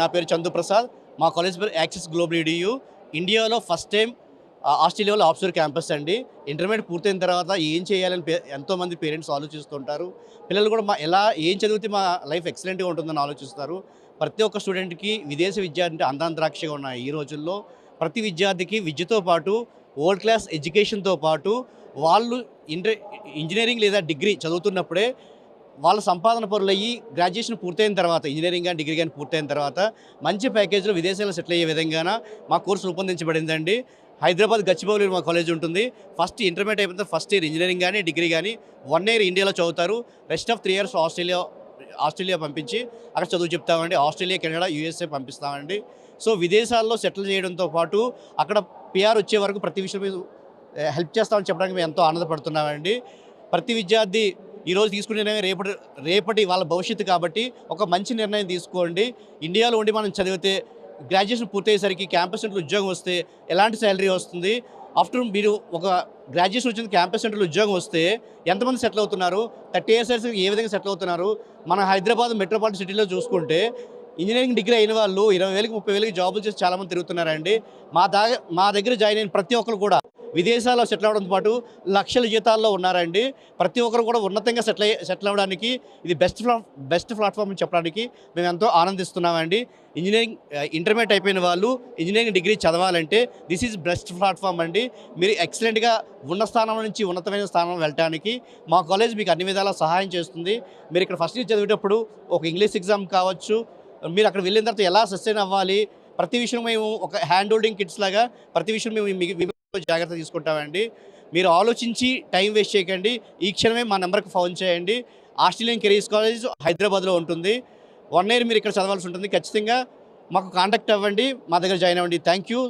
నా పేరు చందు ప్రసాద్. మా కాలేజ్ పేరు యాక్సిస్ గ్లోబల్ ఈడియూ. ఇండియాలో ఫస్ట్ టైం ఆస్ట్రేలియాలో ఆఫ్షోర్ క్యాంపస్ అండి. ఇంటర్మీడియట్ పూర్తయిన తర్వాత ఏం చేయాలని ఎంతోమంది పేరెంట్స్ ఆలోచిస్తుంటారు. పిల్లలు కూడా ఏం చదివితే మా లైఫ్ ఎక్సలెంట్గా ఉంటుందని ఆలోచిస్తారు. ప్రతి ఒక్క స్టూడెంట్కి విదేశీ విద్య అంటే అందాంతరాక్షగా ఉన్నాయి ఈ రోజుల్లో. ప్రతి విద్యార్థికి విద్యతో పాటు వరల్డ్ క్లాస్ ఎడ్యుకేషన్తో పాటు వాళ్ళు ఇంజనీరింగ్ లేదా డిగ్రీ చదువుతున్నప్పుడే వాళ్ళ సంపాదన పరులయ్యి గ్రాడ్యుయేషన్ పూర్తయిన తర్వాత ఇంజనీరింగ్ కానీ డిగ్రీ కానీ పూర్తయిన తర్వాత మంచి ప్యాకేజ్లో విదేశాల్లో సెటిల్ అయ్యే విధంగా మా కోర్సు రూపొందించబడిందండి. హైదరాబాద్ గచ్చిబౌలి మా కాలేజ్ ఉంటుంది. ఫస్ట్ ఇంటర్మీడియట్ అయిపోతే ఫస్ట్ ఇయర్ ఇంజనీరింగ్ కానీ డిగ్రీ కానీ 1 ఇయర్ ఇండియాలో చదువుతారు. రెస్ట్ ఆఫ్ 3 ఇయర్స్ ఆస్ట్రేలియా పంపించి అక్కడ చదువు చెప్తామండి. ఆస్ట్రేలియా, కెనడా, యూఎస్ఏ పంపిస్తామండి. సో విదేశాల్లో సెటిల్ చేయడంతో పాటు అక్కడ పిఆర్ వచ్చే వరకు ప్రతి విషయం హెల్ప్ చేస్తామని చెప్పడానికి మేము ఎంతో ఆనందపడుతున్నామండి. ప్రతి విద్యార్థి ఈరోజు తీసుకునే నిర్ణయం రేపటి వాళ్ళ భవిష్యత్తు కాబట్టి ఒక మంచి నిర్ణయం తీసుకోండి. ఇండియాలో ఉండి మనం చదివితే గ్రాడ్యుయేషన్ పూర్తయ్యేసరికి క్యాంపస్ సెంటర్లో ఉద్యోగం వస్తే ఎలాంటి శాలరీ వస్తుంది, ఆఫ్టర్ మీరు ఒక గ్రాడ్యుయేషన్ వచ్చిన క్యాంపస్ సెంటర్లో ఉద్యోగం వస్తే ఎంతమంది సెటిల్ అవుతున్నారు, 30 ఇయర్స్ ఏ విధంగా సెటిల్ అవుతున్నారు. మన హైదరాబాద్ మెట్రోపాలిటన్ సిటీలో చూసుకుంటే ఇంజనీరింగ్ డిగ్రీ అయిన వాళ్ళు 20,000 30,000 జాబులు చేసి చాలామంది తిరుగుతున్నారండి. మా దగ్గర జాయిన్ అయిన ప్రతి ఒక్కరు కూడా విదేశాల్లో సెటిల్ అవ్వడంతో పాటు లక్షల జీతాల్లో ఉన్నారండి. ప్రతి ఒక్కరు కూడా ఉన్నతంగా సెటిల్ అవ్వడానికి ఇది బెస్ట్ ప్లాట్ఫామ్ అని చెప్పడానికి మేము ఎంతో ఆనందిస్తున్నామండి. ఇంటర్మీడియట్ అయిపోయిన వాళ్ళు ఇంజనీరింగ్ డిగ్రీ చదవాలంటే దిస్ ఈజ్ బెస్ట్ ప్లాట్ఫామ్ అండి. మీరు ఎక్సలెంట్గా ఉన్న స్థానం నుంచి ఉన్నతమైన స్థానం వెళ్ళడానికి మా కాలేజ్ మీకు అన్ని విధాలా సహాయం చేస్తుంది. మీరు ఇక్కడ ఫస్ట్ ఇయర్ చదివేటప్పుడు ఒక ఇంగ్లీష్ ఎగ్జామ్ కావచ్చు, మీరు అక్కడ వెళ్ళిన తర్వాత ఎలా సస్టైన్ అవ్వాలి, ప్రతి విషయం మేము ఒక హ్యాండ్ హోల్డింగ్ కిట్స్ లాగా ప్రతి విషయం మేము జాగ్రత్త తీసుకుంటామండి. మీరు ఆలోచించి టైం వేస్ట్ చేయకండి. ఈ క్షణమే మా నెంబర్కి ఫోన్ చేయండి. ఆస్ట్రేలియన్ కెరీర్స్ కాలేజ్ హైదరాబాద్లో ఉంటుంది. 1 ఇయర్ మీరు ఇక్కడ చదవాల్సి ఉంటుంది. ఖచ్చితంగా మాకు కాంటాక్ట్ అవ్వండి, మా దగ్గర జాయిన్ అవ్వండి. Thank you.